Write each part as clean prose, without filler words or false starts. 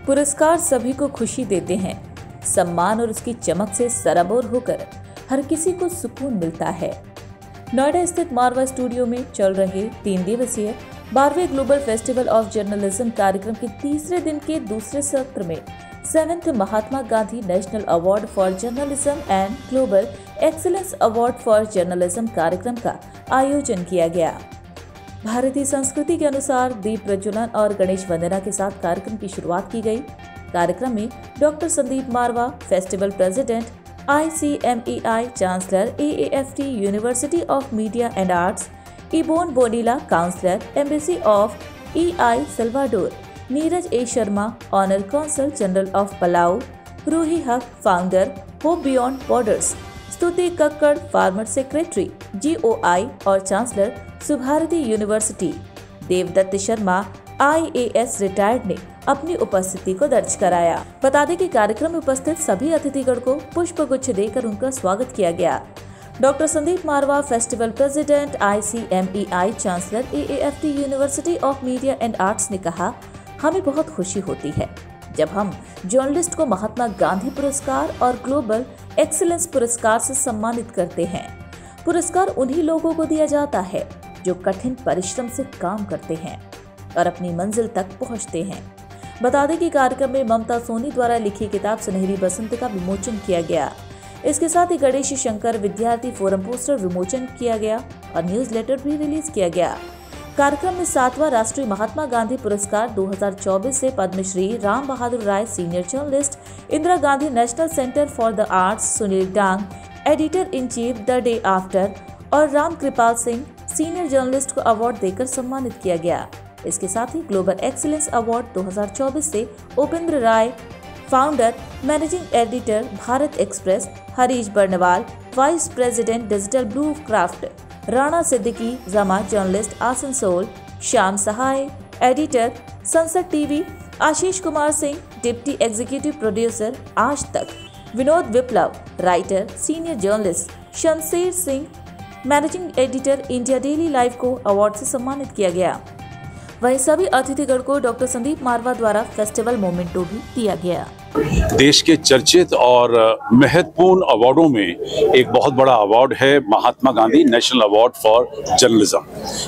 पुरस्कार सभी को खुशी देते हैं। सम्मान और उसकी चमक से सराबोर होकर हर किसी को सुकून मिलता है। नोएडा स्थित मारवा स्टूडियो में चल रहे 3 दिवसीय 12वें ग्लोबल फेस्टिवल ऑफ जर्नलिज्म कार्यक्रम के तीसरे दिन के दूसरे सत्र में 7th Mahatma Gandhi national award for journalism and global excellence award for journalism कार्यक्रम का आयोजन किया गया। भारतीय संस्कृति के अनुसार दीप प्रज्वलन और गणेश वंदना के साथ कार्यक्रम की शुरुआत की गई। कार्यक्रम में doctor Sandeep Marwah, festival president, ICMEI chancellor, AAFT university of media and arts, Ibon Bonilla counsellor, embassy of EI Salvador, Neeraj A Sharma, honour consul general of Palau, Roohi Haq, founder, hope beyond borders, Stuti Kakkar, former secretary, GOI और chancellor Subharti university, Devdutt Sharma, IAS retired ने अपनी उपस्थिति को दर्ज कराया। बता दें कि कार्यक्रम में उपस्थित सभी अतिथिगण को पुष्प गुच्छ देकर उनका स्वागत किया गया। Doctor Sandeep Marwah, festival president, ICMEI chancellor, AAFT university of media and arts ने कहा, हमें बहुत खुशी होती है जब हम जर्नलिस्ट को महात्मा गांधी पुरस्कार और ग्लोबल एक्सीलेंस पुरस्कार से सम्मानित करते हैं। पुरस्कार उन्हीं लोगों को दिया जाता है जो कठिन परिश्रम से काम करते हैं और अपनी मंजिल तक पहुंचते हैं। बता दें कि कार्यक्रम में ममता सोनी द्वारा लिखी किताब सुनहरी बसंत का विमोचन किया गया। इसके साथ ही गणेश शंकर विद्यार्थी फोरम पोस्टर विमोचन किया गया और न्यूज़लेटर भी रिलीज किया गया। कार्यक्रम में 7वां राष्ट्रीय महात्मा गांधी पुरस्कार 2024 से Padmashri Ram Bahadur Rai senior journalist, Indira Gandhi national centre for the arts Sunil Dang, editor in chief the day after और राम कृपाल सिंह सीनियर जर्नलिस्ट को अवार्ड देकर सम्मानित किया गया। इसके साथ ही ग्लोबल एक्सीलेंस अवार्ड 2024 से Upendra Rai, founder managing editor Bharat express, Harish Barnwal, vice president digital blue craft, Rana Siddiqui, Rama journalist Asansol, Shyam Sahay, editor Sansad TV, Ashish Kumar Singh, deputy executive producer Aaj Tak, Vinod Viplav, writer senior journalist, Shamsher Singh, managing editor India daily live को अवार्ड से सम्मानित किया गया। वहीं सभी अतिथिगण को डॉक्टर संदीप मारवा द्वारा फेस्टिवल मोमेंटो भी दिया गया। देश के चर्चित और महत्वपूर्ण अवार्डों में एक बहुत बड़ा अवार्ड है Mahatma Gandhi national award for journalism.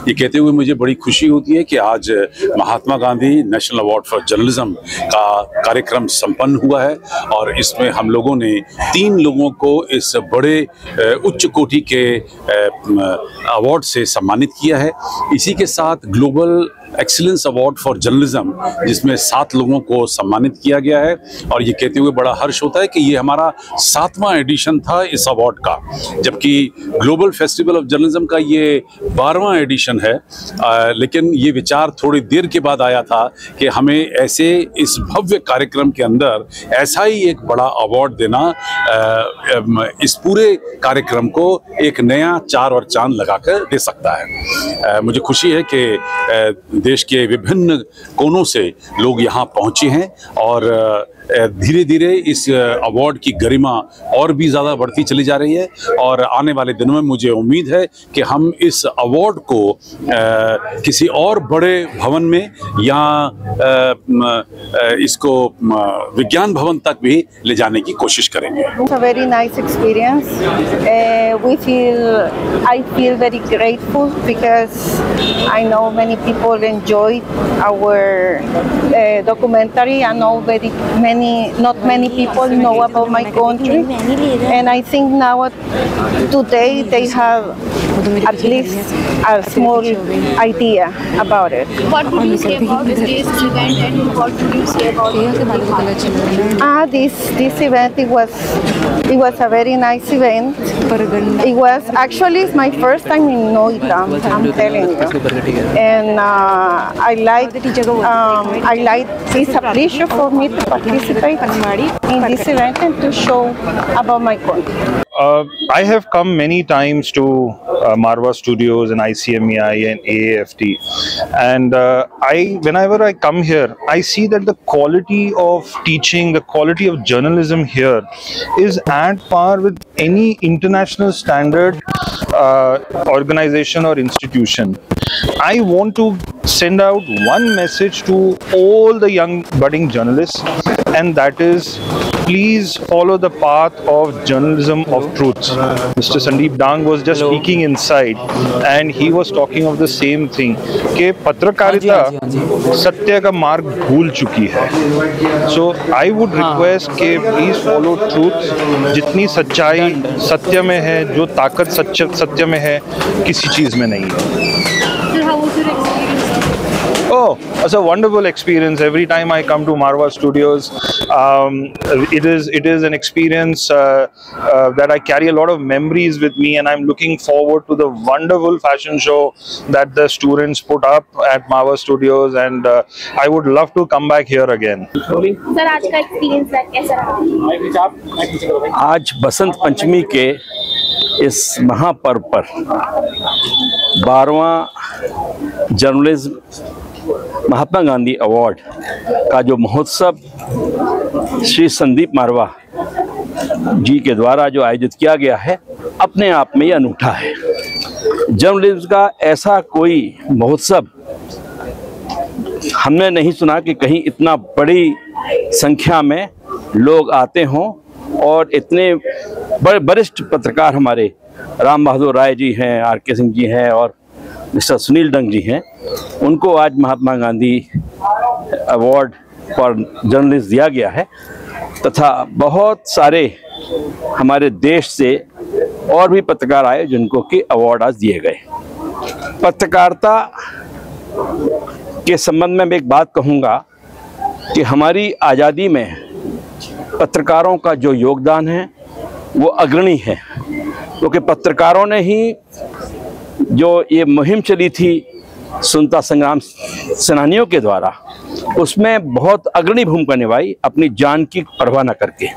ये कहते हुए मुझे बड़ी खुशी होती है कि आज Mahatma Gandhi national award for journalism का कार्यक्रम संपन्न हुआ है और इसमें हम लोगों ने 3 लोगों को इस बड़े उच्च कोटि के अवार्ड से सम्मानित किया है। इसी के साथ global excellence award for journalism जिसमें 7 लोगों को सम्मानित किया गया है और ये कहते हुए बड़ा हर्ष होता है कि ये हमारा 7वां एडिशन था इस अवार्ड का, जबकि ग्लोबल फेस्टिवल ऑफ जर्नलिज्म का ये 12वां एडिशन है। लेकिन ये विचार थोड़ी देर के बाद आया था कि हमें ऐसे इस भव्य कार्यक्रम के अंदर ऐसा ही एक बड़ा अवार्ड देना इस पूरे कार्यक्रम को एक नया चार और चांद लगाकर दे सकता है। मुझे खुशी है कि देश के विभिन्न कोनों से लोग यहाँ पहुँचे हैं और धीरे धीरे इस अवार्ड की गरिमा और भी ज़्यादा बढ़ती चली जा रही है और आने वाले दिनों में मुझे उम्मीद है कि हम इस अवार्ड को किसी और बड़े भवन में या इसको विज्ञान भवन तक भी ले जाने की कोशिश करेंगे। It's a very nice experience. I feel very grateful because I know many people enjoyed our documentary. I know not many people know about my country, and I think now today they have at least a small idea about it. What would you say about this event and what would you say about it? This event, it was a very nice event. It was actually my first time in Noida, I'm telling you. And I like it's a pleasure for me to participate in this event and to show about my country. I have come many times to Marwa Studios and ICMEI and AAFT, and whenever I come here, I see that the quality of teaching, the quality of journalism here is at par with any international standard organization or institution. I want to send out one message to all the young budding journalists, and that is, please follow the path of journalism of truth. Mr. Sandeep Dang was just speaking inside, and he was talking of the same thing कि पत्रकारिता सत्य का मार्ग भूल चुकी है. So I would request कि please follow truth. जितनी सच्चाई सत्य में है, जो ताकत सत्य में है, किसी चीज में नहीं है. Oh, it's a wonderful experience. Every time I come to Marwa Studios, it is an experience that I carry a lot of memories with me, and I'm looking forward to the wonderful fashion show that the students put up at Marwa Studios, and I would love to come back here again. Sir आज का experience कैसा रहा? आज बसंत पंचमी के इस महापर्व पर 12वां journalism Mahatma Gandhi award का जो महोत्सव श्री संदीप मारवा जी के द्वारा जो आयोजित किया गया है, अपने आप में ये अनूठा है. जर्नलिज्म का ऐसा कोई महोत्सव हमने नहीं सुना कि कहीं इतना बड़ी संख्या में लोग आते हों, और इतने बड़े वरिष्ठ पत्रकार हमारे राम बहादुर राय जी हैं, आर.के. सिंह जी हैं और मिस्टर सुनील डंग जी हैं, उनको आज Mahatma Gandhi award for journalist दिया गया है. तथा बहुत सारे हमारे देश से और भी पत्रकार आए जिनको कि अवार्ड आज दिए गए. पत्रकारिता के संबंध में मैं एक बात कहूँगा कि हमारी आज़ादी में पत्रकारों का जो योगदान है वो अग्रणी है, क्योंकि पत्रकारों ने ही जो ये मुहिम चली थी स्वतंत्रता संग्राम सेनानियों के द्वारा, उसमें बहुत अग्रणी भूमिका निभाई, अपनी जान की परवाह न करके.